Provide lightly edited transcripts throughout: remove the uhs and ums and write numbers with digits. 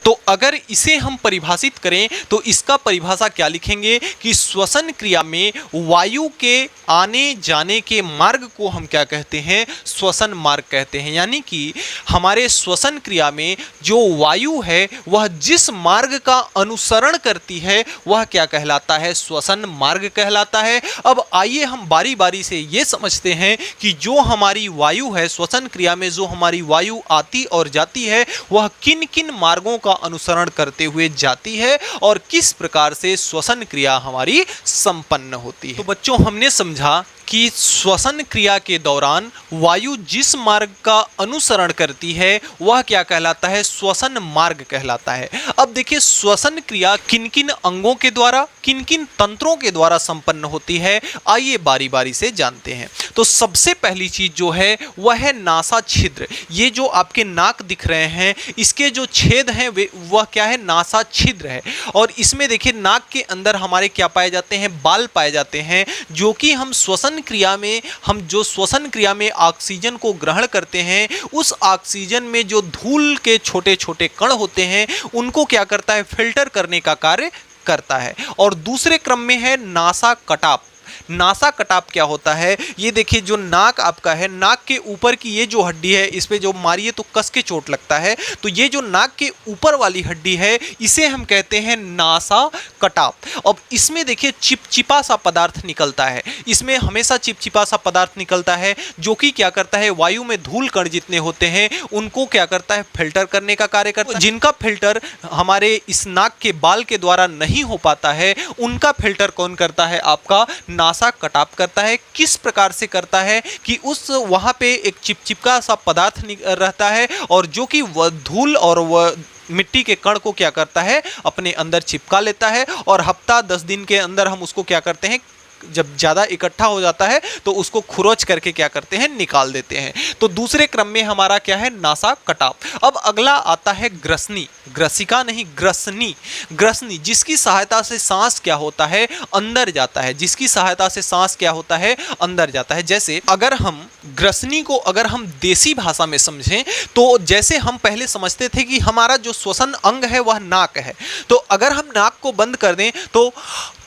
तो अगर इसे हम परिभाषित करें तो इसका परिभाषा क्या लिखेंगे कि श्वसन क्रिया में वायु के आने जाने के मार्ग को हम क्या कहते हैं, श्वसन मार्ग कहते हैं। यानी कि हमारे श्वसन क्रिया में जो वायु है वह जिस मार्ग का अनुसरण करती है वह क्या कहलाता है, श्वसन मार्ग कहलाता है। अब आइए हम बारी बारी से ये समझते हैं कि जो हमारी वायु है, श्वसन क्रिया में जो हमारी वायु आती और जाती है वह किन किन मार्गों का अनुसरण करते हुए जाती है और किस प्रकार से श्वसन क्रिया हमारी संपन्न होती है। तो बच्चों हमने समझा कि श्वसन क्रिया के दौरान वायु जिस मार्ग का अनुसरण करती है वह क्या कहलाता है, श्वसन मार्ग कहलाता है। अब देखिए श्वसन क्रिया किन किन अंगों के द्वारा, किन किन तंत्रों के द्वारा संपन्न होती है, आइए बारी बारी से जानते हैं। तो सबसे पहली चीज जो है वह है नासा छिद्र। ये जो आपके नाक दिख रहे हैं इसके जो छेद हैं वह क्या है, नासा छिद्र है। और इसमें देखिए नाक के अंदर हमारे क्या पाए जाते हैं, बाल पाए जाते हैं, जो कि हम श्वसन क्रिया में ऑक्सीजन को ग्रहण करते हैं, उस ऑक्सीजन में जो धूल के छोटे छोटे कण होते हैं उनको क्या करता है, फिल्टर करने का कार्य करता है। और दूसरे क्रम में है नासा कटाप। नासा कटाप क्या होता है, ये देखिए जो नाक आपका है, नाक के ऊपर की ये जो हड्डी है इस पे जो मारिए तो कस के चोट लगता है, तो ये जो नाक के ऊपर वाली हड्डी है इसे हम कहते हैं नासा कटाप। अब इसमें देखिए चिपचिपा सा पदार्थ निकलता है, इसमें हमेशा चिपचिपा सा पदार्थ निकलता है जो कि क्या करता है, वायु में धूल कण जितने होते हैं उनको क्या करता है, फिल्टर करने का कार्य करता है। जिनका फिल्टर हमारे इस नाक के बाल के द्वारा नहीं हो पाता है उनका फिल्टर कौन करता है, आपका नासा कटाप करता है। किस प्रकार से करता है कि उस वहां पे एक चिपचिपका सा पदार्थ रहता है और जो कि वह धूल और वह मिट्टी के कण को क्या करता है, अपने अंदर चिपका लेता है। और हफ्ता 10 दिन के अंदर हम उसको क्या करते हैं, जब ज़्यादा इकट्ठा हो जाता है तो उसको खुरोच करके क्या करते हैं, निकाल देते हैं। तो दूसरे क्रम में हमारा क्या है, नासा कटाप। अब अगला आता है ग्रसनी, ग्रसिका नहीं ग्रसनी। ग्रसनी जिसकी सहायता से सांस क्या होता है, अंदर जाता है, जिसकी सहायता से सांस क्या होता है, अंदर जाता है। जैसे अगर हम ग्रसनी को अगर हम देसी भाषा में समझें तो जैसे हम पहले समझते थे कि हमारा जो श्वसन अंग है वह नाक है, तो अगर हम नाक को बंद कर दें तो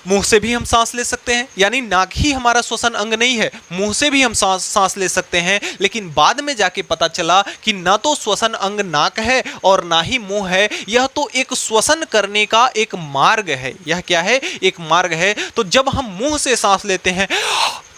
मुंह से भी हम सांस ले सकते हैं, यानी नाक ही हमारा श्वसन अंग नहीं है, मुंह से भी हम सांस ले सकते हैं। लेकिन बाद में जाके पता चला कि ना तो श्वसन अंग नाक है और ना ही मुंह है, यह तो एक श्वसन करने का एक मार्ग है। यह क्या है, एक मार्ग है। तो जब हम मुंह से सांस लेते हैं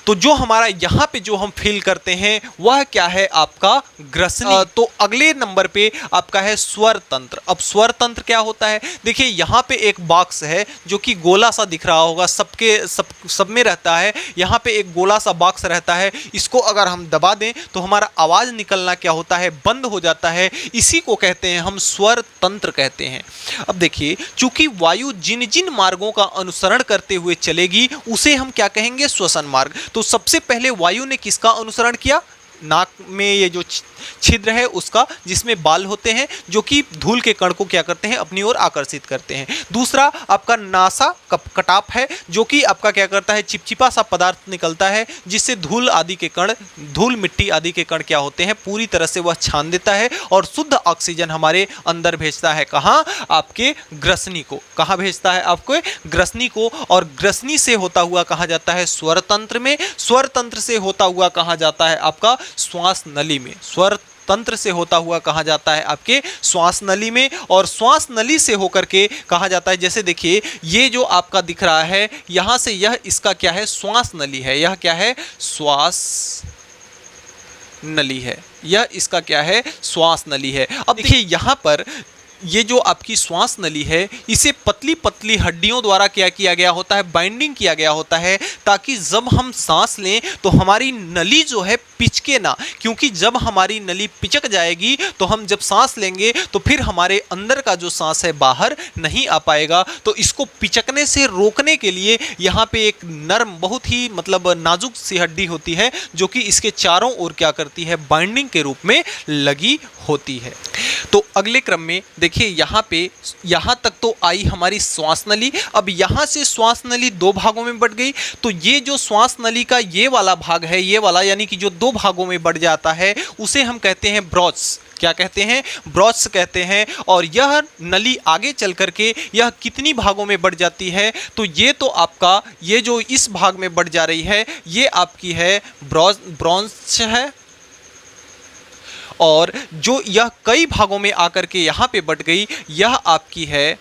तो जो हमारा यहाँ पे जो हम फील करते हैं वह क्या है, आपका ग्रसनी। तो अगले नंबर पे आपका है स्वर तंत्र। अब स्वर तंत्र क्या होता है, देखिए यहाँ पे एक बॉक्स है जो कि गोला सा दिख रहा होगा, सब में रहता है। यहाँ पे एक गोला सा बॉक्स रहता है, इसको अगर हम दबा दें तो हमारा आवाज निकलना क्या होता है, बंद हो जाता है। इसी को कहते हैं हम स्वर तंत्र कहते हैं। अब देखिए चूंकि वायु जिन जिन मार्गों का अनुसरण करते हुए चलेगी उसे हम क्या कहेंगे, श्वसन मार्ग। तो सबसे पहले वायु ने किसका अनुसरण किया, नाक में ये जो छिद्र है उसका, जिसमें बाल होते हैं जो कि धूल के कण को क्या करते हैं, अपनी ओर आकर्षित करते हैं। दूसरा आपका नासा कटाप है जो कि आपका क्या करता है, चिपचिपा सा पदार्थ निकलता है जिससे धूल आदि के कण, धूल मिट्टी आदि के कण क्या होते हैं, पूरी तरह से वह छान देता है और शुद्ध ऑक्सीजन हमारे अंदर भेजता है। कहाँ, आपके ग्रसनी को। कहाँ भेजता है, आपको ग्रसनी को। और ग्रसनी से होता हुआ कहाँ जाता है, स्वर तंत्र में। स्वर तंत्र से होता हुआ कहाँ जाता है, आपका श्वास नली में। स्वर तंत्र से होता हुआ कहाँ जाता है, आपके श्वास नली में। और श्वास नली से होकर के कहाँ जाता है, जैसे देखिए ये जो आपका दिख रहा है यहाँ से, यह इसका क्या है, श्वास नली है। यह क्या है, श्वास नली है। यह इसका क्या है, श्वास नली है। अब देखिए यहाँ पर ये जो आपकी श्वास नली है इसे पतली पतली हड्डियों द्वारा क्या किया गया होता है, बाइंडिंग किया गया होता है, ताकि जब हम सांस लें तो हमारी नली जो है पिचके ना। क्योंकि जब हमारी नली पिचक जाएगी तो हम जब सांस लेंगे तो फिर हमारे अंदर का जो सांस है बाहर नहीं आ पाएगा। तो इसको पिचकने से रोकने के लिए यहाँ पे एक नर्म, बहुत ही मतलब नाजुक सी हड्डी होती है जो कि इसके चारों ओर क्या करती है, बाइंडिंग के रूप में लगी होती है। तो अगले क्रम में देखिए यहाँ तक तो आई हमारी श्वास नली। अब यहाँ से श्वास नली दो भागों में बट गई। तो ये जो श्वास नली का ये वाला भाग है, ये वाला यानी कि जो दो भागों में बट जाता है, उसे हम कहते हैं ब्रॉच। क्या कहते हैं? ब्रॉच कहते हैं। और यह नली आगे चल करके यह कितनी भागों में बढ़ जाती है? तो ये तो आपका ये जो इस भाग में बढ़ जा रही है ये आपकी है ब्रॉन्च है। और जो यह कई भागों में आकर के यहाँ पे बट गई यह आपकी है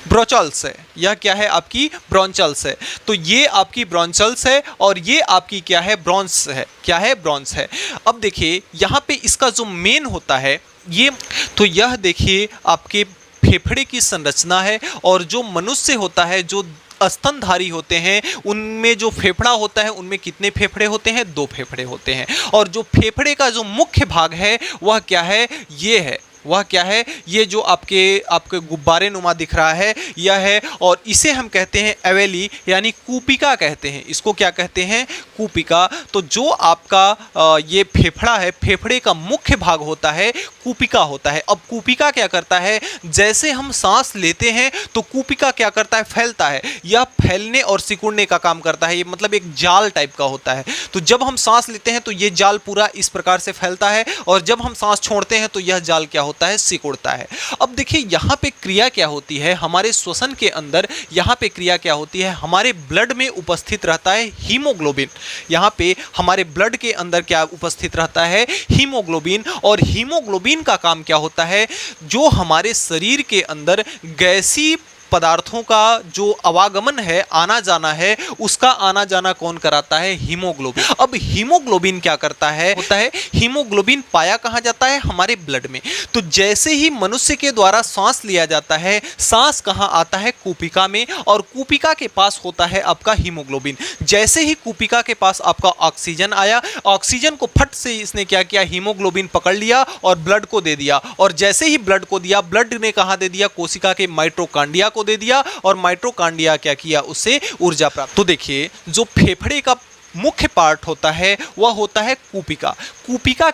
ब्रोंचल्स है। यह क्या है? आपकी ब्रोंचल्स है। तो ये आपकी ब्रोंचल्स है और ये आपकी क्या है? ब्रॉन्स है। क्या है? ब्रॉन्स है। अब देखिए यहाँ पे इसका जो मेन होता है ये, तो यह देखिए आपके फेफड़े की संरचना है। और जो मनुष्य होता है, जो स्तनधारी होते हैं, उनमें जो फेफड़ा होता है उनमें कितने फेफड़े होते हैं? 2 फेफड़े होते हैं। और जो फेफड़े का जो मुख्य भाग है वह क्या है? ये है। वह क्या है? ये जो आपके गुब्बारे नुमा दिख रहा है यह है। और इसे हम कहते हैं एवेली यानी कूपिका कहते हैं। इसको क्या कहते हैं? कूपिका। तो जो आपका ये फेफड़ा है, फेफड़े का मुख्य भाग होता है कूपिका होता है। अब कूपिका क्या करता है? जैसे हम सांस लेते हैं तो कूपिका क्या करता है? फैलता है। यह फैलने और सिकुड़ने का काम करता है। ये मतलब एक जाल टाइप का होता है। तो जब हम सांस लेते हैं तो ये जाल पूरा इस प्रकार से फैलता है और जब हम सांस छोड़ते हैं तो यह जाल क्या होता है? सिकुड़ता है। अब देखिए यहाँ पे क्रिया क्या होती है हमारे श्वसन के अंदर। यहाँ पे क्रिया क्या होती है? हमारे ब्लड में उपस्थित रहता है हीमोग्लोबिन। यहाँ पे हमारे ब्लड के अंदर क्या उपस्थित रहता है? हीमोग्लोबिन। और हीमोग्लोबिन का काम क्या होता है? जो हमारे शरीर के अंदर गैसीय पदार्थों का जो आवागमन है, आना जाना है, उसका आना जाना कौन कराता है? हीमोग्लोबिन। अब हीमोग्लोबिन क्या करता है? होता है हीमोग्लोबिन पाया कहाँ जाता है? हमारे ब्लड में। तो जैसे ही मनुष्य के द्वारा सांस लिया जाता है, सांस कहाँ आता है? कूपिका में। और कूपिका के पास होता है आपका हीमोग्लोबिन। जैसे ही कूपिका के पास आपका ऑक्सीजन आया, ऑक्सीजन को फट से इसने क्या किया? हीमोग्लोबिन पकड़ लिया और ब्लड को दे दिया। और जैसे ही ब्लड को दिया, ब्लड ने कहाँ दे दिया? कोशिका के माइटोकांड्रिया को दे दिया। और माइटोकांड्रिया क्या किया? उससे ऊर्जा प्राप्त। तो देखिए जो फेफड़े का मुख्य पार्ट होता है वह होता है कूपिका। कूपिका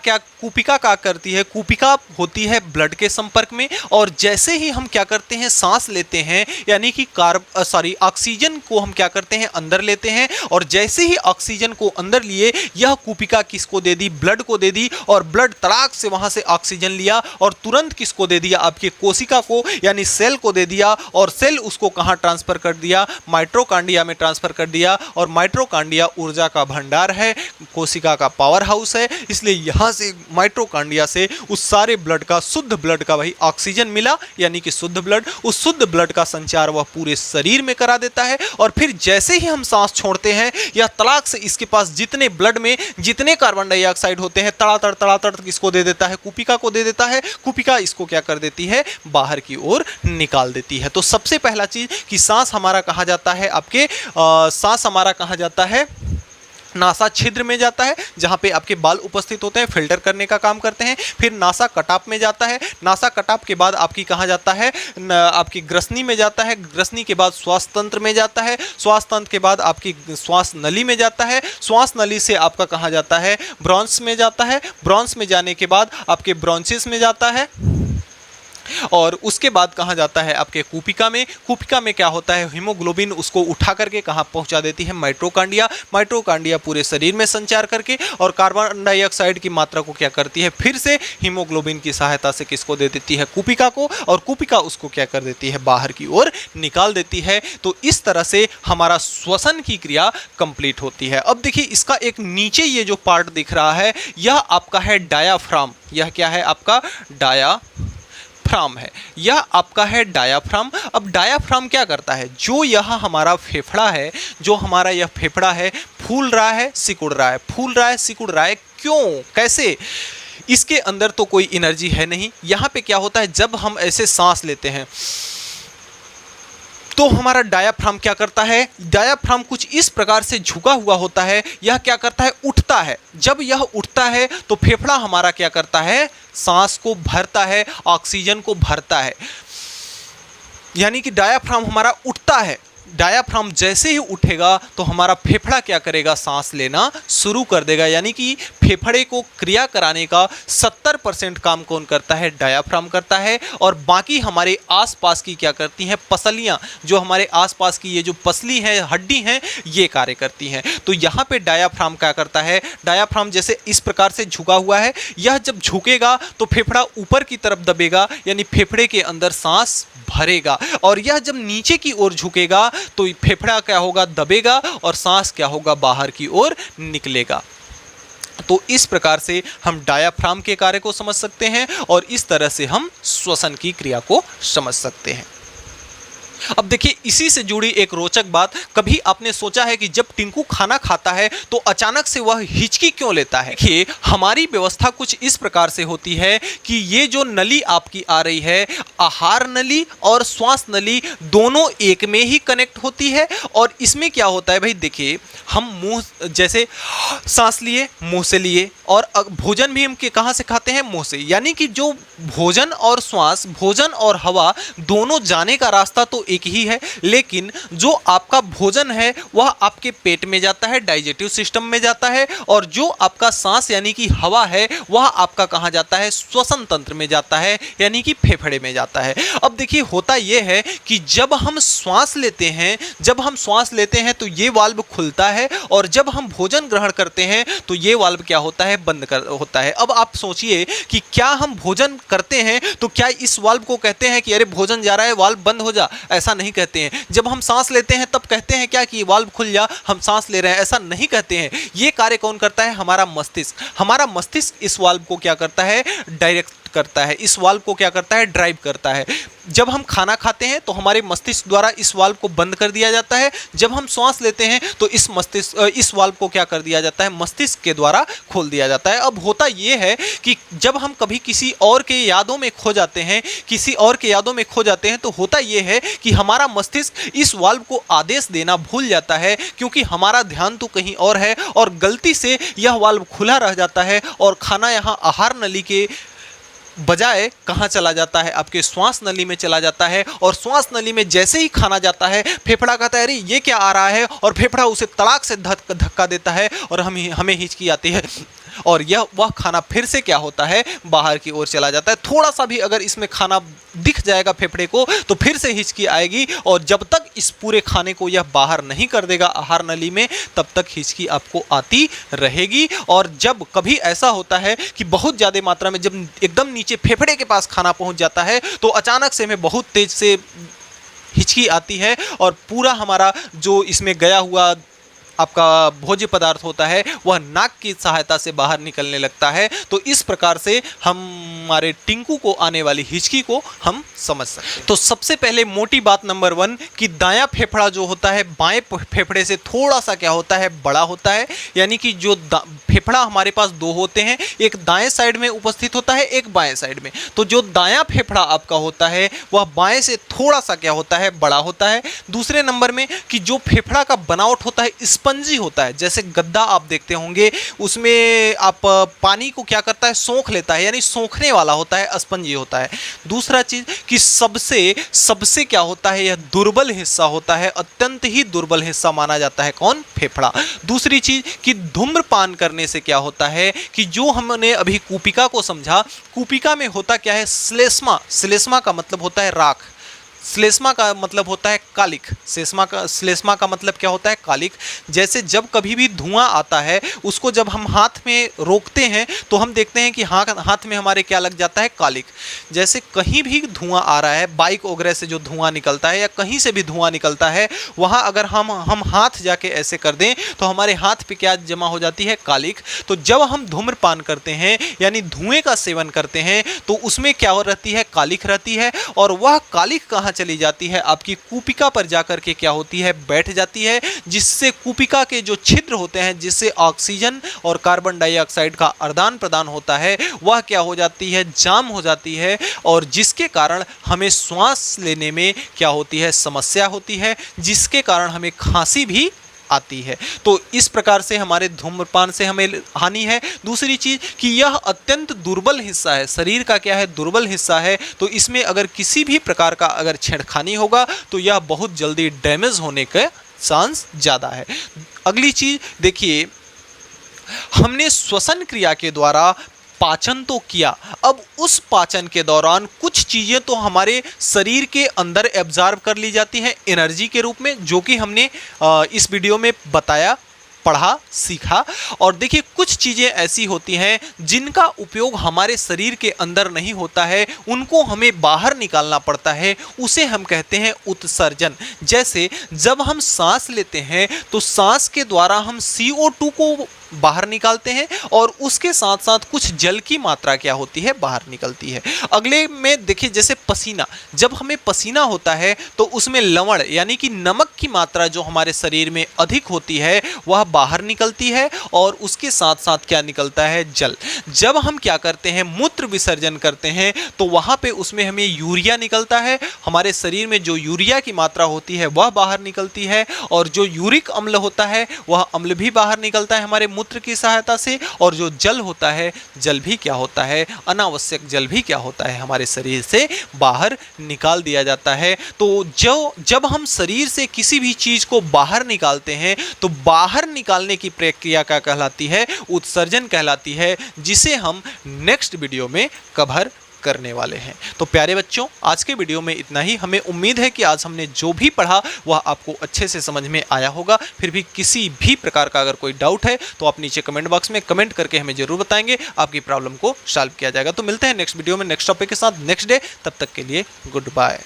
क्या करती है? कूपिका होती है ब्लड के संपर्क में। और जैसे ही हम क्या करते हैं? सांस लेते हैं, यानी कि ऑक्सीजन को हम क्या करते हैं? अंदर लेते हैं। और जैसे ही ऑक्सीजन को अंदर लिए, यह कूपिका किसको दे दी? ब्लड को दे दी। और ब्लड तड़ाक से वहां से ऑक्सीजन लिया और तुरंत किसको दे दिया? आपके कोशिका को यानी सेल को दे दिया। और सेल उसको कहां ट्रांसफर कर दिया? माइटोकांड्रिया में ट्रांसफर कर दिया। और माइटोकांड्रिया ऊर्जा का भंडार है, कोशिका का पावर हाउस है। इसलिए यहां से माइटोकांड्रिया से उस सारे ब्लड का, शुद्ध ब्लड का वही ऑक्सीजन मिला, यानी कि शुद्ध ब्लड। उस शुद्ध ब्लड का संचार वह पूरे शरीर में करा देता है। और फिर जैसे ही हम सांस छोड़ते हैं, यह तड़ाक से इसके पास जितने ब्लड में जितने कार्बन डाइऑक्साइड होते हैं, तड़ातड़ किसको दे देता है? कूपिका को दे देता है। कूपिका इसको क्या कर देती है? बाहर की ओर निकाल देती है। तो सबसे पहला चीज कि सांस हमारा कहाँ जाता है? आपके सांस हमारा कहाँ जाता है? नासा छिद्र में जाता है, जहाँ पे आपके बाल उपस्थित होते हैं, फिल्टर करने का काम करते हैं। फिर नासा कटाप में जाता है। नासा कटाप के बाद आपकी कहाँ जाता है? आपकी ग्रसनी में जाता है। ग्रसनी के बाद श्वास तंत्र में जाता है। श्वास तंत्र के बाद आपकी श्वास नली में जाता है। श्वास नली से आपका कहाँ जाता है? ब्रॉन्स में जाता है। ब्रॉन्स में जाने के बाद आपके ब्रॉन्चिस में जाता है। और उसके बाद कहाँ जाता है? आपके कूपिका में। कूपिका में क्या होता है? हीमोग्लोबिन उसको उठा करके कहाँ पहुँचा देती है? माइटोकांड्रिया। माइटोकांड्रिया पूरे शरीर में संचार करके और कार्बन डाइऑक्साइड की मात्रा को क्या करती है? फिर से हीमोग्लोबिन की सहायता से किसको दे देती है? कूपिका को। और कूपिका उसको क्या कर देती है? बाहर की ओर निकाल देती है। तो इस तरह से हमारा श्वसन की क्रिया कंप्लीट होती है। अब देखिए इसका एक नीचे ये जो पार्ट दिख रहा है, यह आपका है डायाफ्राम। यह क्या है? आपका डायाफ्राम है। यह आपका है डायाफ्राम। अब डायाफ्राम क्या करता है? जो यह हमारा फेफड़ा है, जो हमारा यह फेफड़ा है, फूल रहा है, सिकुड़ रहा है, फूल रहा है, सिकुड़ रहा है। क्यों? कैसे? इसके अंदर तो कोई एनर्जी है नहीं। यहाँ पे क्या होता है? जब हम ऐसे सांस लेते हैं तो हमारा डायाफ्राम क्या करता है? डायाफ्राम कुछ इस प्रकार से झुका हुआ होता है। यह क्या करता है? उठता है। जब यह उठता है तो फेफड़ा हमारा क्या करता है? सांस को भरता है, ऑक्सीजन को भरता है। यानी कि डायाफ्राम हमारा उठता है। डायाफ्राम जैसे ही उठेगा तो हमारा फेफड़ा क्या करेगा, सांस लेना शुरू कर देगा। यानी कि फेफड़े को क्रिया कराने का 70% काम कौन करता है, डायाफ्राम करता है। और बाकी हमारे आसपास की क्या करती हैं, पसलियां, जो हमारे आसपास की ये जो पसली है, हड्डी हैं, ये कार्य करती हैं। तो यहाँ पे डायाफ्राम क्या करता है, डायाफ्राम जैसे इस प्रकार से झुका हुआ है, यह जब झुकेगा तो फेफड़ा ऊपर की तरफ दबेगा, यानी फेफड़े के अंदर सांस भरेगा। और यह जब नीचे की ओर झुकेगा तो फेफड़ा क्या होगा, दबेगा और सांस क्या होगा, बाहर की ओर निकलेगा। तो इस प्रकार से हम डायाफ्राम के कार्य को समझ सकते हैं और इस तरह से हम श्वसन की क्रिया को समझ सकते हैं। अब देखिए, इसी से जुड़ी एक रोचक बात, कभी आपने सोचा है कि जब टिंकू खाना खाता है तो अचानक से वह हिचकी क्यों लेता है? देखिए, हमारी व्यवस्था कुछ इस प्रकार से होती है कि ये जो नली आपकी आ रही है, आहार नली और श्वास नली दोनों एक में ही कनेक्ट होती है। और इसमें क्या होता है भाई, देखिए, हम मुंह जैसे सांस लिए, मुंह से लिए, और भोजन भी हम कहाँ से खाते हैं, मुंह से। यानी कि जो भोजन और श्वास, भोजन और हवा दोनों जाने का रास्ता तो एक ही है, लेकिन जो आपका भोजन है वह आपके पेट में जाता है, डाइजेस्टिव सिस्टम में जाता है, और जो आपका सांस यानी कि हवा है वह आपका कहाँ जाता है, श्वसन तंत्र में जाता है, यानी कि फेफड़े में जाता है। अब देखिए, होता यह है कि जब हम श्वास लेते हैं तो ये वाल्व खुलता है, और जब हम भोजन ग्रहण करते हैं तो ये वाल्व क्या होता है, बंद होता है। अब आप सोचिए कि क्या हम भोजन करते हैं तो क्या इस वाल्व को कहते हैं कि अरे भोजन जा रहा है, वाल्व बंद हो जा, ऐसा नहीं कहते हैं। जब हम सांस लेते हैं तब कहते हैं क्या कि वाल्व खुल जा, हम सांस ले रहे हैं, ऐसा नहीं कहते हैं। ये कार्य कौन करता है, हमारा मस्तिष्क। हमारा मस्तिष्क इस वाल्व को क्या करता है, डायरेक्ट करता है, इस वाल्व को क्या करता है, ड्राइव करता है। जब हम खाना खाते हैं तो हमारे मस्तिष्क द्वारा इस वाल्व को बंद कर दिया जाता है, जब हम श्वास लेते हैं तो इस वाल्व को क्या कर दिया जाता है, मस्तिष्क के द्वारा खोल दिया जाता है। अब होता यह है कि जब हम कभी किसी और के यादों में खो जाते हैं तो होता यह है कि हमारा मस्तिष्क इस वाल्व को आदेश देना भूल जाता है, क्योंकि हमारा ध्यान तो कहीं और है, और गलती से यह वाल्व खुला रह जाता है और खाना यहाँ आहार नली के बजाय कहाँ चला जाता है, आपके श्वास नली में चला जाता है। और श्वास नली में जैसे ही खाना जाता है, फेफड़ा कहता है अरे ये क्या आ रहा है, और फेफड़ा उसे तड़ाक से धक्का देता है और हमें हिचकी आती है, और वह खाना फिर से क्या होता है, बाहर की ओर चला जाता है। थोड़ा सा भी अगर इसमें खाना दिख जाएगा फेफड़े को तो फिर से हिचकी आएगी, और जब तक इस पूरे खाने को यह बाहर नहीं कर देगा आहार नली में, तब तक हिचकी आपको आती रहेगी। और जब कभी ऐसा होता है कि बहुत ज़्यादा मात्रा में जब एकदम नीचे फेफड़े के पास खाना पहुंच जाता है तो अचानक से हमें बहुत तेज से हिचकी आती है, और पूरा हमारा जो इसमें गया हुआ आपका भोज्य पदार्थ होता है वह नाक की सहायता से बाहर निकलने लगता है। तो इस प्रकार से हमारे टिंकू को आने वाली हिचकी को हम समझ सकते हैं। तो सबसे पहले मोटी बात नंबर 1 कि दायां फेफड़ा जो होता है बाएं फेफड़े से थोड़ा सा क्या होता है, बड़ा होता है। यानी कि जो फेफड़ा हमारे पास 2 होते हैं, एक दाएं साइड में उपस्थित होता है, एक बाएं साइड में। तो जो दायां फेफड़ा आपका होता है वह बाएं से थोड़ा सा क्या होता है, बड़ा होता है। दूसरे नंबर में कि जो फेफड़ा का बनावट होता है स्पंजी होता है, जैसे गद्दा आप देखते होंगे, उसमें आप पानी को क्या करता है, सोख लेता है, यानी सोखने वाला होता है, स्पंजी होता है। दूसरा चीज कि सबसे क्या होता है, यह दुर्बल हिस्सा होता है, अत्यंत ही दुर्बल हिस्सा माना जाता है, कौन, फेफड़ा। दूसरी चीज कि धूम्रपान करने से क्या होता है कि जो हमने अभी कूपिका को समझा, कूपिका में होता क्या है, श्लेष्मा का मतलब होता है राख, श्लेष्मा का मतलब होता है कालिक, श्लेष्मा का मतलब क्या होता है, कालिक। जैसे जब कभी भी धुआं आता है उसको जब हम हाथ में रोकते हैं तो हम देखते हैं कि हाथ में हमारे क्या लग जाता है, कालिक। जैसे कहीं भी धुआं आ रहा है, बाइक वगैरह से जो धुआं निकलता है या कहीं से भी धुआं निकलता है, वहाँ अगर हम हाथ जाके ऐसे कर दें तो हमारे हाथ पे क्या जमा हो जाती है, कालिक। तो जब हम धूम्रपान करते हैं यानी धुएं का सेवन करते हैं तो उसमें क्या हो रहती है, कालिक रहती है, और वह कालिक कहाँ चली जाती है, आपकी कूपिका पर जाकर के क्या होती है, बैठ जाती है, जिससे कूपिका के जो छिद्र होते हैं जिससे ऑक्सीजन और कार्बन डाइऑक्साइड का आदान प्रदान होता है, वह क्या हो जाती है, जाम हो जाती है, और जिसके कारण हमें श्वास लेने में क्या होती है, समस्या होती है, जिसके कारण हमें खांसी भी आती है। तो इस प्रकार से हमारे धूम्रपान से हमें हानि है। दूसरी चीज कि यह अत्यंत दुर्बल हिस्सा है, शरीर का क्या है, दुर्बल हिस्सा है। तो इसमें अगर किसी भी प्रकार का अगर छेड़खानी होगा तो यह बहुत जल्दी डैमेज होने का चांस ज़्यादा है। अगली चीज देखिए, हमने श्वसन क्रिया के द्वारा पाचन तो किया, अब उस पाचन के दौरान कुछ चीजें तो हमारे शरीर के अंदर एब्जॉर्ब कर ली जाती हैं एनर्जी के रूप में, जो कि हमने इस वीडियो में बताया, पढ़ा, सीखा। और देखिए कुछ चीज़ें ऐसी होती हैं जिनका उपयोग हमारे शरीर के अंदर नहीं होता है, उनको हमें बाहर निकालना पड़ता है, उसे हम कहते हैं उत्सर्जन। जैसे जब हम सांस लेते हैं तो सांस के द्वारा हम CO2 को बाहर निकालते हैं और उसके साथ साथ कुछ जल की मात्रा क्या होती है, बाहर निकलती है। अगले में देखिए जैसे पसीना, जब हमें पसीना होता है तो उसमें लवण यानी कि नमक की मात्रा जो हमारे शरीर में अधिक होती है वह बाहर निकलती है और उसके साथ साथ क्या निकलता है, जल। जब हम क्या करते हैं, मूत्र विसर्जन करते हैं तो वहां पे उसमें हमें यूरिया निकलता है, हमारे शरीर में जो यूरिया की मात्रा होती है वह बाहर निकलती है और जो यूरिक अम्ल होता है वह अम्ल भी बाहर निकलता है हमारे मूत्र की सहायता से। और जो जल होता है, जल भी क्या होता है, अनावश्यक जल भी क्या होता है, हमारे शरीर से बाहर निकाल दिया जाता है। तो जब हम शरीर से किसी भी चीज को बाहर निकालते हैं तो बाहर निकालने की प्रक्रिया क्या कहलाती है, उत्सर्जन कहलाती है, जिसे हम नेक्स्ट वीडियो में कवर करने वाले हैं। तो प्यारे बच्चों, आज के वीडियो में इतना ही। हमें उम्मीद है कि आज हमने जो भी पढ़ा वह आपको अच्छे से समझ में आया होगा। फिर भी किसी भी प्रकार का अगर कोई डाउट है तो आप नीचे कमेंट बॉक्स में कमेंट करके हमें जरूर बताएंगे, आपकी प्रॉब्लम को सॉल्व किया जाएगा। तो मिलते हैं नेक्स्ट वीडियो में नेक्स्ट टॉपिक के साथ नेक्स्ट डे। तब तक के लिए गुड बाय।